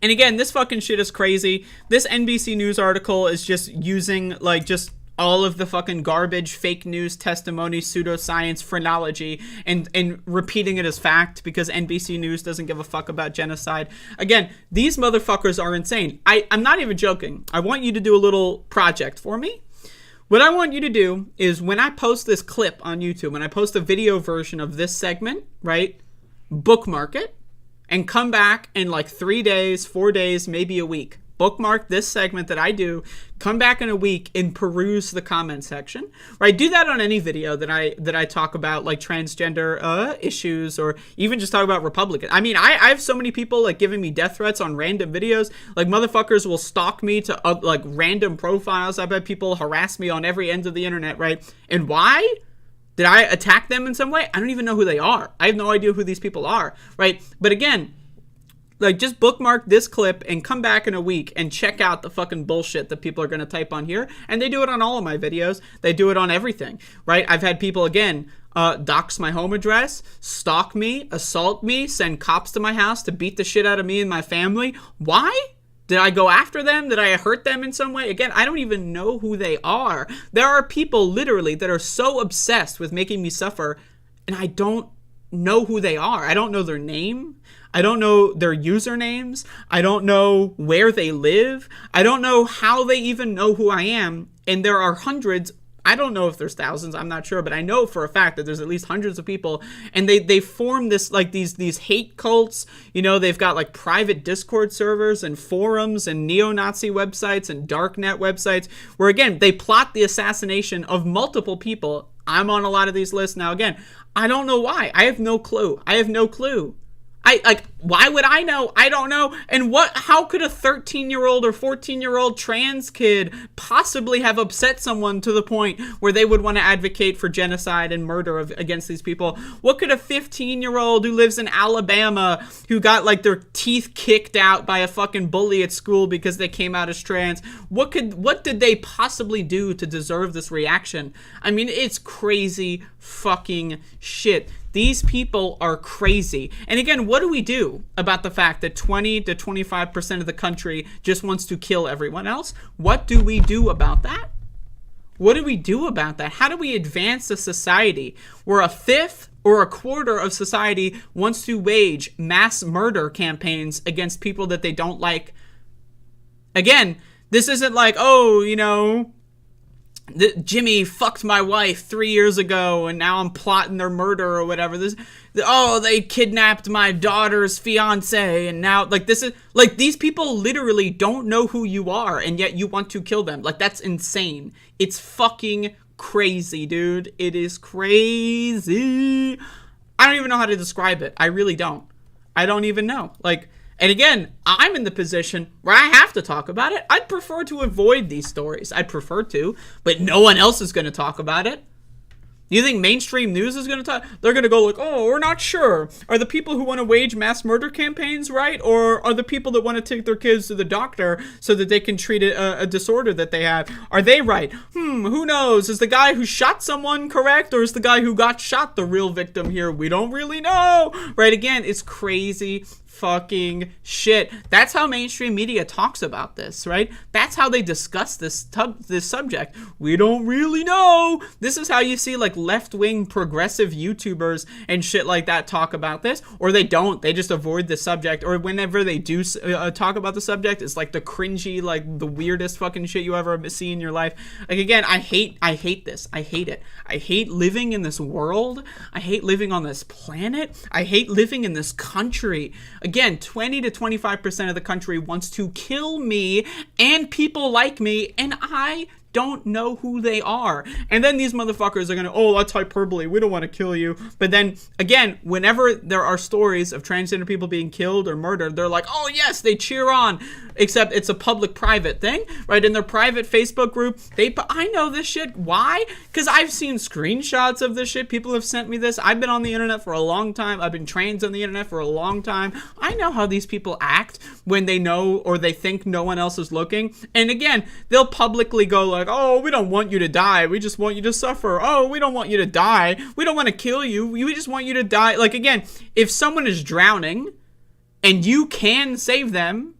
And again, this fucking shit is crazy. This NBC News article is just using, like, just all of the fucking garbage, fake news, testimony, pseudoscience, phrenology, and repeating it as fact because NBC News doesn't give a fuck about genocide. Again, these motherfuckers are insane. I'm not even joking. I want you to do a little project for me. What I want you to do is when I post this clip on YouTube, when I post a video version of this segment, right, bookmark it and come back in like 3 days, 4 days, maybe a week. Bookmark this segment that I do, come back in a week and peruse the comment section, right? Do that on any video that I talk about like transgender issues, or even just talk about Republican. I mean, I have so many people like giving me death threats on random videos. Like motherfuckers will stalk me to like random profiles. I bet people harass me on every end of the internet, right? And why? Did I attack them in some way? I don't even know who they are. I have no idea who these people are, right? But again, like, just bookmark this clip and come back in a week and check out the fucking bullshit that people are going to type on here. And they do it on all of my videos. They do it on everything, right? I've had people, again, dox my home address, stalk me, assault me, send cops to my house to beat the shit out of me and my family. Why? Did I go after them? Did I hurt them in some way? Again, I don't even know who they are. There are people, literally, that are so obsessed with making me suffer, and I don't know who they are. I don't know their name. I don't know their usernames. I don't know where they live. I don't know how they even know who I am. And there are hundreds. I don't know if there's thousands. I'm not sure, but I know for a fact that there's at least hundreds of people, and they form this like these hate cults. You know, they've got like private Discord servers and forums and neo-Nazi websites and darknet websites where, again, they plot the assassination of multiple people. I'm on a lot of these lists now. Again, I don't know why. I have no clue. Why would I know? I don't know. And how could a 13-year-old or 14-year-old trans kid possibly have upset someone to the point where they would want to advocate for genocide and murder against these people? What could a 15-year-old who lives in Alabama, who got like their teeth kicked out by a fucking bully at school because they came out as trans, what did they possibly do to deserve this reaction? I mean, it's crazy fucking shit. These people are crazy. And again, what do we do about the fact that 20 to 25% of the country just wants to kill everyone else? What do we do about that? What do we do about that? How do we advance a society where a fifth or a quarter of society wants to wage mass murder campaigns against people that they don't like? Again, this isn't like, oh, you know, Jimmy fucked my wife 3 years ago and now I'm plotting their murder or whatever. They kidnapped my daughter's fiance and now, like, this is, like, these people literally don't know who you are and yet you want to kill them. Like, that's insane. It's fucking crazy, dude. It is crazy. I don't even know how to describe it. I really don't. I don't even know. Like, and again, I'm in the position where I have to talk about it. I'd prefer to avoid these stories. I'd prefer to, but no one else is going to talk about it. You think mainstream news is going to talk? They're going to go like, oh, we're not sure. Are the people who want to wage mass murder campaigns right? Or are the people that want to take their kids to the doctor so that they can treat a disorder that they have? Are they right? Who knows? Is the guy who shot someone correct? Or is the guy who got shot the real victim here? We don't really know. Right? Again, it's crazy fucking shit. That's how mainstream media talks about this, right? That's how they discuss this subject. We don't really know. This is how you see like left-wing progressive YouTubers and shit like that talk about this, or they don't. They just avoid the subject, or whenever they do talk about the subject, it's like the cringy, like the weirdest fucking shit you ever see in your life. Like, again, I hate this. I hate it. I hate living in this world. I hate living on this planet. I hate living in this country. Again, 20 to 25% of the country wants to kill me and people like me, and I don't know who they are. And then these motherfuckers are gonna, oh, that's hyperbole, we don't want to kill you. But then, again, whenever there are stories of transgender people being killed or murdered, they're like, oh yes, they cheer on. Except it's a public-private thing, right? In their private Facebook group, I know this shit. Why? Because I've seen screenshots of this shit. People have sent me this. I've been on the internet for a long time. I've been trans on the internet for a long time. I know how these people act when they know or they think no one else is looking. And again, they'll publicly go like, oh, we don't want you to die. We just want you to suffer. Oh, we don't want you to die. We don't want to kill you. We just want you to die. Like, again, if someone is drowning and you can save them,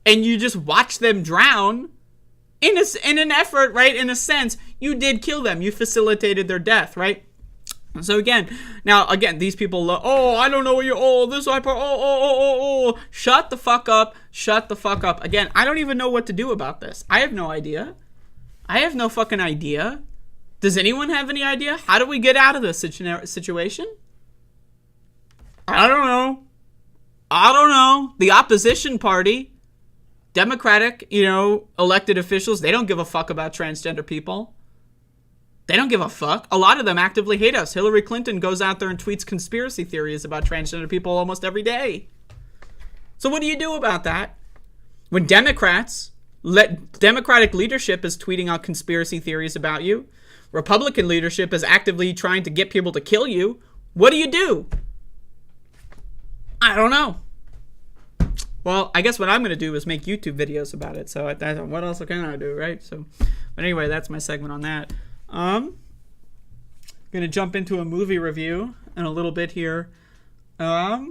and you just watch them drown, in an effort, right? In a sense, you did kill them. You facilitated their death, right? So again, these people, oh, I don't know what shut the fuck up. Shut the fuck up. Again, I don't even know what to do about this. I have no idea. I have no fucking idea. Does anyone have any idea? How do we get out of this situation? I don't know. The opposition party, Democratic, elected officials, they don't give a fuck about transgender people. They don't give a fuck. A lot of them actively hate us. Hillary Clinton goes out there and tweets conspiracy theories about transgender people almost every day. So what do you do about that? When Democratic leadership is tweeting out conspiracy theories about you, Republican leadership is actively trying to get people to kill you, what do? I don't know. Well, I guess what I'm going to do is make YouTube videos about it. So what else can I do, right? So, but anyway, that's my segment on that. Going to jump into a movie review in a little bit here. Yeah,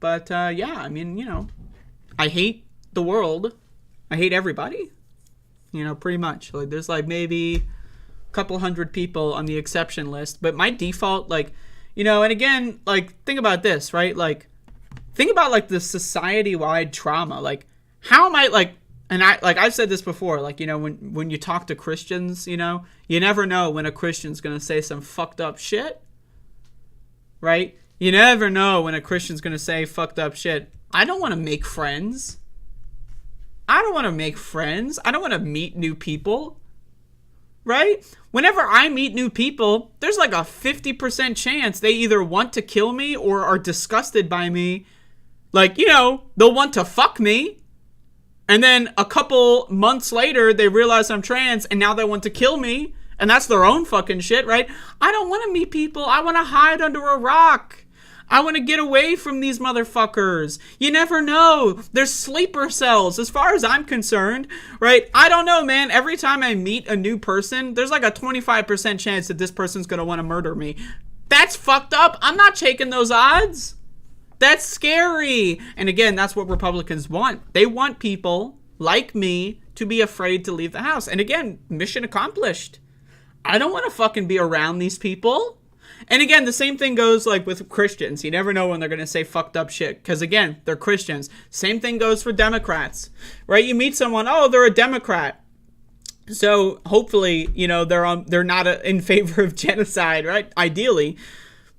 I mean, I hate the world. I hate everybody. Pretty much. Like, there's like maybe a couple hundred people on the exception list, but my default, like, and again, like, think about this, right? Like, think about like the society-wide trauma. Like, how am I like, and I've said this before, like, when you talk to Christians, you never know when a Christian's going to say some fucked up shit, right? You never know when a Christian's going to say fucked up shit. I don't want to make friends. I don't want to meet new people, right? Whenever I meet new people, there's like a 50% chance they either want to kill me or are disgusted by me. Like, they'll want to fuck me. And then a couple months later, they realize I'm trans and now they want to kill me. And that's their own fucking shit, right? I don't want to meet people. I want to hide under a rock. I want to get away from these motherfuckers. You never know. There's sleeper cells as far as I'm concerned, right? I don't know, man. Every time I meet a new person, there's like a 25% chance that this person's going to want to murder me. That's fucked up. I'm not taking those odds. That's scary. And again, that's what Republicans want. They want people like me to be afraid to leave the house. And again, mission accomplished. I don't want to fucking be around these people. And again, the same thing goes like with Christians. You never know when they're going to say fucked up shit. Because again, they're Christians. Same thing goes for Democrats, right? You meet someone, oh, they're a Democrat. So hopefully, they're not in favor of genocide, right? Ideally.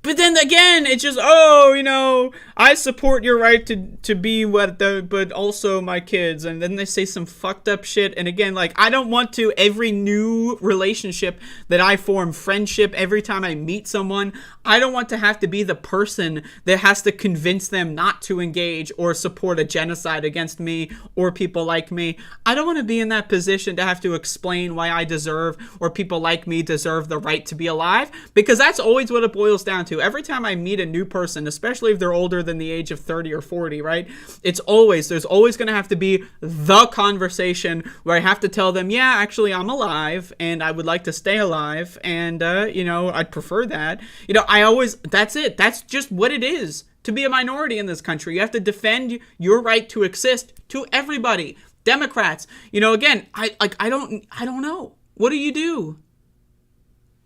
But then again, it's just, I support your right to be but also my kids. And then they say some fucked up shit. And again, like, I don't want to, every new relationship that I form, friendship, every time I meet someone, I don't want to have to be the person that has to convince them not to engage or support a genocide against me or people like me. I don't want to be in that position to have to explain why I deserve or people like me deserve the right to be alive, because that's always what it boils down to. Every time I meet a new person, especially if they're older than the age of 30 or 40, right? There's always going to have to be the conversation where I have to tell them, yeah, actually I'm alive and I would like to stay alive. And, I'd prefer that. That's it. That's just what it is to be a minority in this country. You have to defend your right to exist to everybody. Democrats, again, I don't know. What do you do?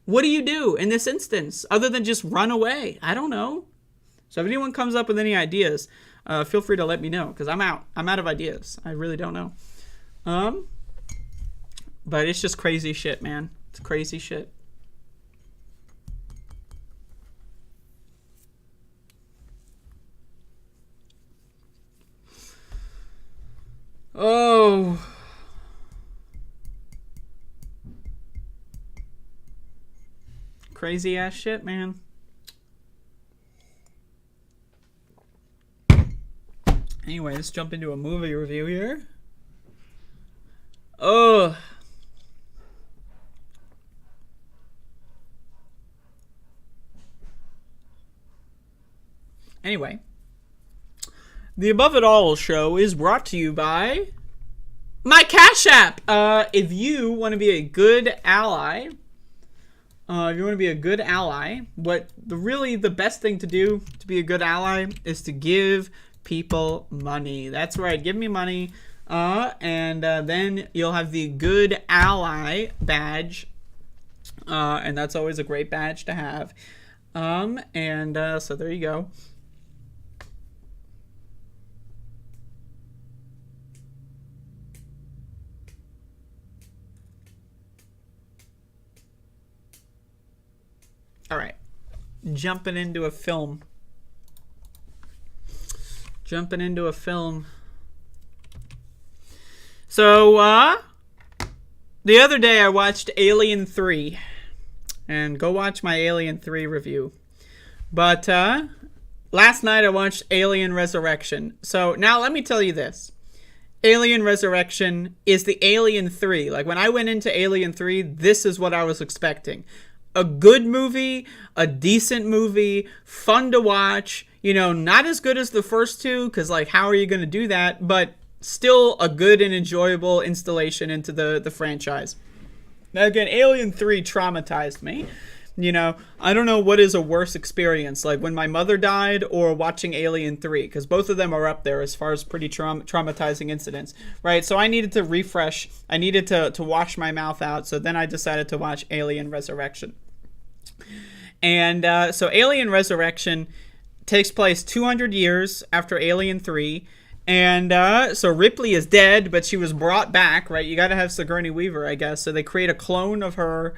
What do you do in this instance other than just run away? I don't know. So if anyone comes up with any ideas, feel free to let me know, because I'm out of ideas. I really don't know. But it's just crazy shit, man. It's crazy shit. Oh. Crazy ass shit, man. Anyway, let's jump into a movie review here. Oh. Anyway, the Above It All show is brought to you by my Cash App. If you want to be a good ally, the best thing to do to be a good ally is to give people money. That's right, give me money, and then you'll have the Good Ally badge, and that's always a great badge to have. So there you go. All right. Jumping into a film. So, the other day I watched Alien 3. And go watch my Alien 3 review. But, last night I watched Alien Resurrection. So, now let me tell you this. Alien Resurrection is the Alien 3. Like, when I went into Alien 3, this is what I was expecting. A good movie, a decent movie, fun to watch. You know, not as good as the first two, because, like, how are you going to do that? But still a good and enjoyable installation into the franchise. Now, again, Alien 3 traumatized me. You know, I don't know what is a worse experience, like when my mother died or watching Alien 3, because both of them are up there as far as pretty traumatizing incidents, right? So I needed to refresh. I needed to wash my mouth out, so then I decided to watch Alien Resurrection. And so Alien Resurrection takes place 200 years after Alien 3. And so Ripley is dead, but she was brought back, right? You got to have Sigourney Weaver, I guess. So they create a clone of her.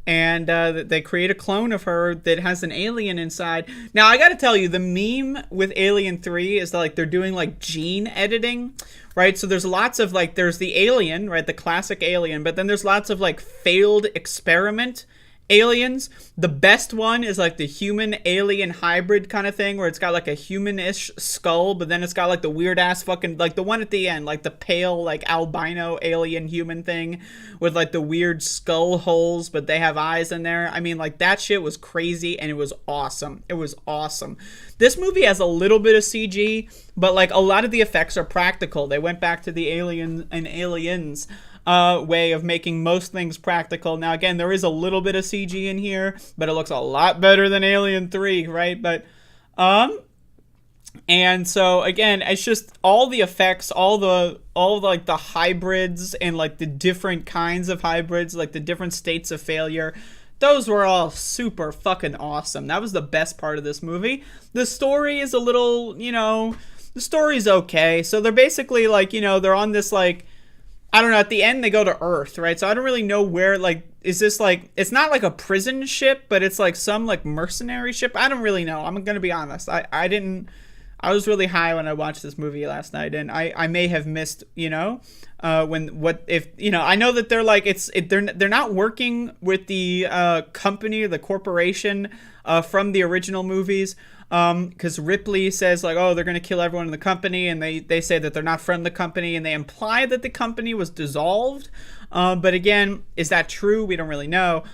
And they create a clone of her that has an alien inside. Now, I got to tell you, the meme with Alien 3 is that, like, they're doing, like, gene editing, right? So there's lots of, like, there's the alien, right? The classic alien. But then there's lots of, like, failed experiment aliens. The best one is, like, the human-alien hybrid kind of thing, where it's got, like, a human-ish skull, but then it's got, like, the weird-ass fucking, like, the one at the end, like, the pale, like, albino alien human thing with, like, the weird skull holes, but they have eyes in there. I mean, like, that shit was crazy, and it was awesome. It was awesome. This movie has a little bit of CG, but, like, a lot of the effects are practical. They went back to the Alien and Aliens way of making most things practical. Now, again, there is a little bit of CG in here, but it looks a lot better than Alien 3, right? But, and so, again, it's just all the effects, all like the hybrids and, like, the different kinds of hybrids, like the different states of failure. Those were all super fucking awesome. That was the best part of this movie. The story is a little, you know, the story's okay. So they're basically, like, you know, they're on this, like, I don't know, at the end they go to Earth, right? So I don't really know where, like, is this, like, it's not like a prison ship, but it's like some, like, mercenary ship. I don't really know. I'm gonna be honest. I was really high when I watched this movie last night, and I may have missed, you know, you know, I know that they're like, they're not working with the company or the corporation from the original movies. Because Ripley says, like, oh, they're going to kill everyone in the company, and they say that they're not from the company, and they imply that the company was dissolved. But again, is that true? We don't really know.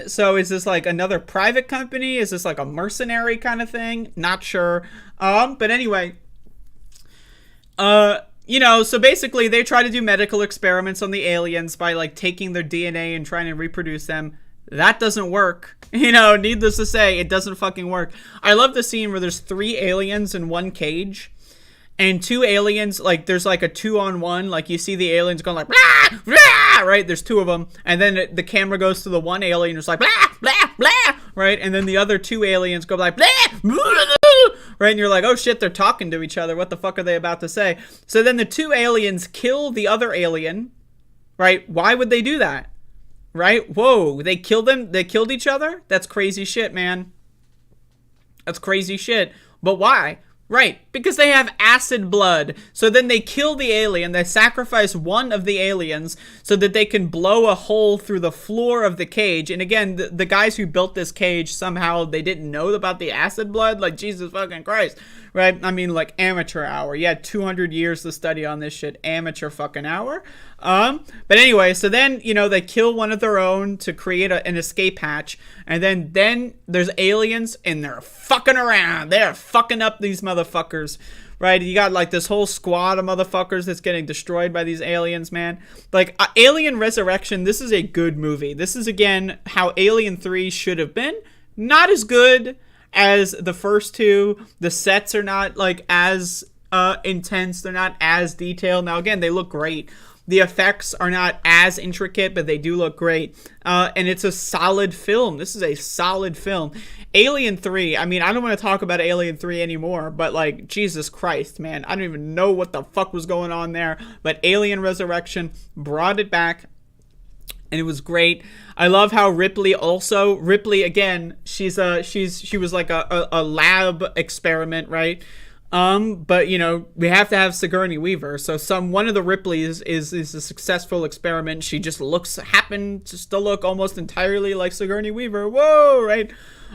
So is this like another private company? Is this like a mercenary kind of thing? Not sure. But anyway, you know, so basically they try to do medical experiments on the aliens by, like, taking their DNA and trying to reproduce them. That doesn't work. You know, needless to say, it doesn't fucking work. I love the scene where there's 3 aliens in one cage. And 2 aliens, like, there's like a 2-on-1. Like, you see the aliens going like, blah, blah, right? There's 2 of them. And then the camera goes to the one alien who's like, blah, blah, blah, right? And then the other 2 aliens go like, blah, blah, blah, right? And you're like, oh shit, they're talking to each other. What the fuck are they about to say? So then the 2 aliens kill the other alien, right? Why would they do that? Right? Whoa, they killed them? They killed each other? That's crazy shit, man. That's crazy shit. But why? Right, because they have acid blood. So then they kill the alien, they sacrifice one of the aliens so that they can blow a hole through the floor of the cage. And again, the guys who built this cage, somehow they didn't know about the acid blood. Like, Jesus fucking Christ, right? I mean, like, amateur hour. Yeah, 200 years to study on this shit. Amateur fucking hour. But anyway, so then, you know, they kill one of their own to create an escape hatch. And then there's aliens and they're fucking around. They're fucking up these motherfuckers, right? You got, like, this whole squad of motherfuckers that's getting destroyed by these aliens, man. Like, Alien Resurrection, this is a good movie. This is, again, how Alien 3 should have been. Not as good as the first 2. The sets are not, like, as intense. They're not as detailed. Now, again, they look great. The effects are not as intricate, but they do look great. And it's a solid film. This is a solid film. Alien 3, I mean, I don't want to talk about Alien 3 anymore, but, like, Jesus Christ, man. I don't even know what the fuck was going on there. But Alien Resurrection brought it back. and it was great. I love how Ripley again, she was like a lab experiment, right? But you know, we have to have Sigourney Weaver. So one of the Ripleys is a successful experiment. She just happens to look almost entirely like Sigourney Weaver. Whoa, right?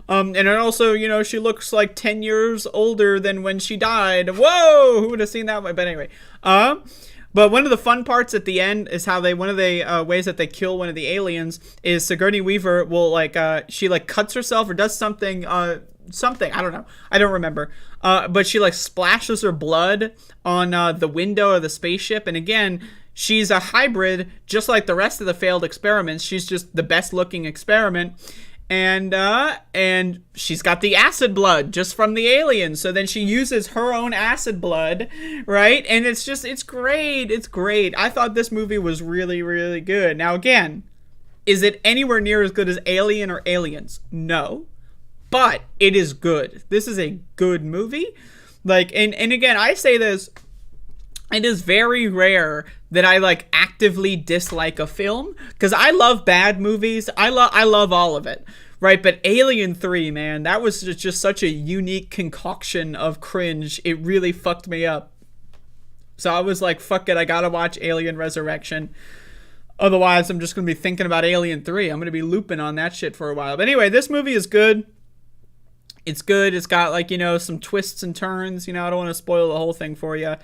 And it also, you know, she looks like 10 years older than when she died. Whoa, who would have seen that? But anyway, but one of the fun parts at the end is how one of the ways that they kill one of the aliens is Sigourney Weaver will she cuts herself or does something, I don't know, I don't remember, but she splashes her blood on the window of the spaceship. And again, she's a hybrid, just like the rest of the failed experiments. She's just the best looking experiment. And she's got the acid blood just from the aliens. So then she uses her own acid blood, right? And it's great. It's great. I thought this movie was really, really good. Now, again, is it anywhere near as good as Alien or Aliens? No. But it is good. This is a good movie. And again, I say this, it is very rare that I actively dislike a film, because I love bad movies. I love all of it, right? But Alien 3, man, that was just such a unique concoction of cringe. It really fucked me up. So I was like, fuck it, I gotta watch Alien Resurrection. Otherwise, I'm just gonna be thinking about Alien 3. I'm gonna be looping on that shit for a while. But anyway, this movie is good. It's good. It's got some twists and turns. I don't want to spoil the whole thing for you.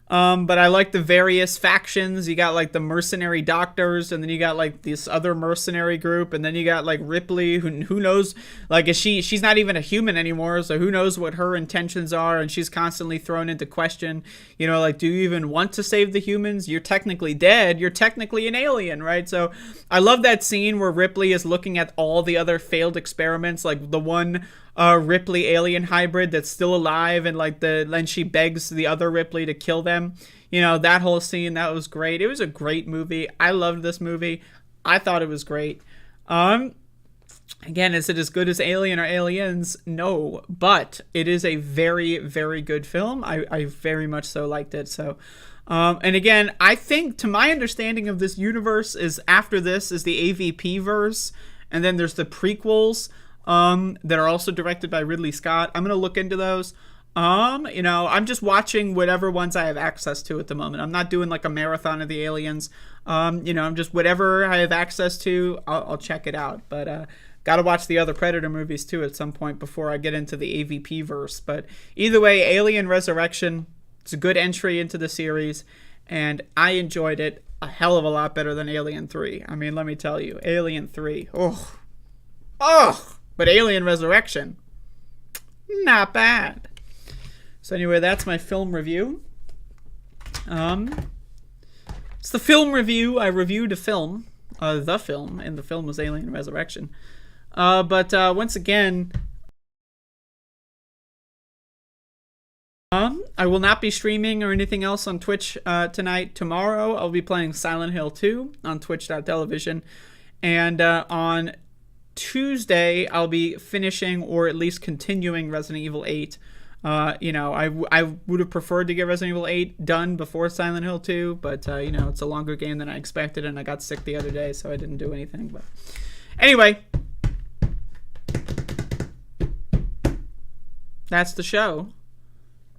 But I like the various factions. You got the mercenary doctors, and then you got this other mercenary group, and then you got Ripley, who knows, is she's not even a human anymore, so who knows what her intentions are, and she's constantly thrown into question. Do you even want to save the humans? You're technically dead. You're technically an alien, right? So I love that scene where Ripley is looking at all the other failed experiments, the one Ripley alien hybrid that's still alive, and then she begs the other Ripley to kill them. That whole scene, that was great. It was a great movie. I loved this movie. I thought it was great. Again, is it as good as Alien or Aliens? No, but it is a very, very good film. I very much so liked it. So, and again, I think, to my understanding of this universe, is after this is the AVP verse, and then there's the prequels that are also directed by Ridley Scott. I'm gonna look into those. I'm just watching whatever ones I have access to at the moment. I'm not doing a marathon of the Aliens. I'm just whatever I have access to, I'll check it out. But gotta watch the other Predator movies too at some point before I get into the AVP verse. But either way, Alien Resurrection, it's a good entry into the series, and I enjoyed it a hell of a lot better than Alien 3. I mean, let me tell you, Alien 3, but Alien Resurrection, not bad. So anyway, that's my film review. It's the film review. I reviewed a film, the film, and the film was Alien Resurrection. But once again, I will not be streaming or anything else on Twitch tonight. Tomorrow, I'll be playing Silent Hill 2 on twitch.television. And on Tuesday, I'll be finishing, or at least continuing, Resident Evil 8. I would have preferred to get Resident Evil 8 done before Silent Hill 2, but, it's a longer game than I expected, and I got sick the other day, so I didn't do anything. But anyway, that's the show.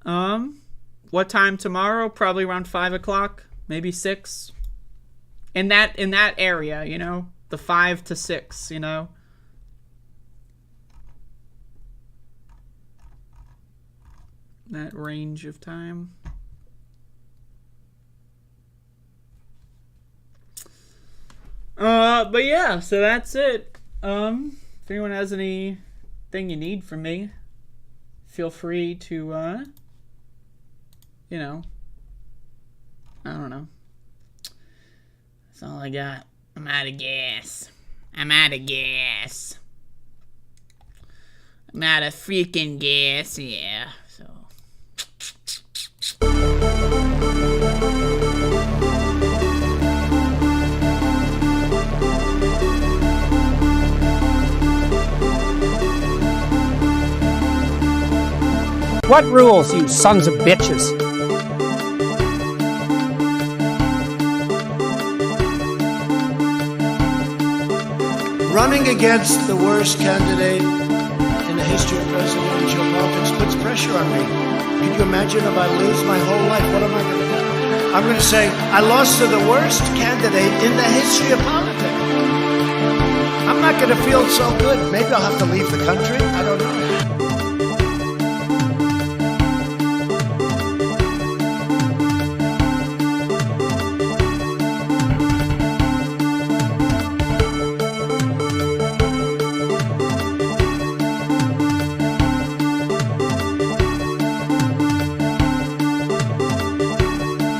What time tomorrow? Probably around 5 o'clock, maybe 6. In that area, the 5 to 6, that range of time. But yeah, so that's it. If anyone has anything you need from me, feel free to, I don't know. That's all I got. I'm out of gas. I'm out of freaking gas, yeah. So. What rules, you sons of bitches? Running against the worst candidate in the history of presidential politics puts pressure on me. Can you imagine if I lose my whole life? What am I going to do? I'm going to say, I lost to the worst candidate in the history of politics. I'm not going to feel so good. Maybe I'll have to leave the country. I don't know.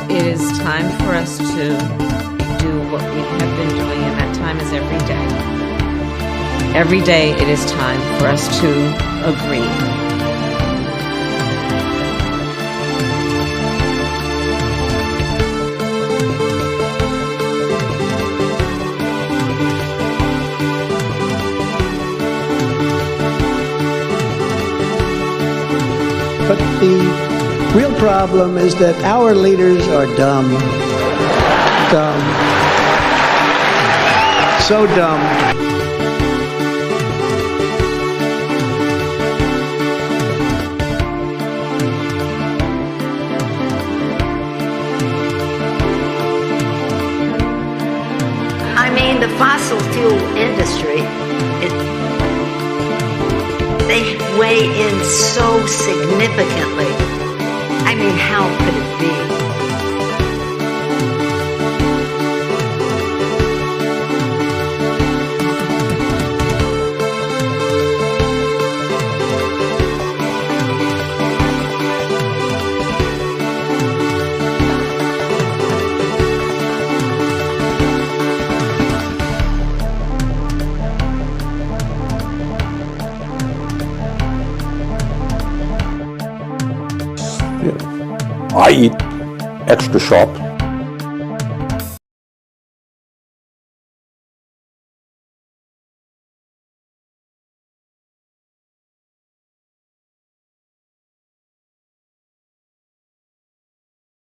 It is time for us to do what we have been doing, and that time is every day. Every day it is time for us to agree. But the real problem is that our leaders are dumb. Dumb. So dumb. I mean, the fossil fuel industry, they weigh in so significantly. I mean, how could it be? I eat extra sharp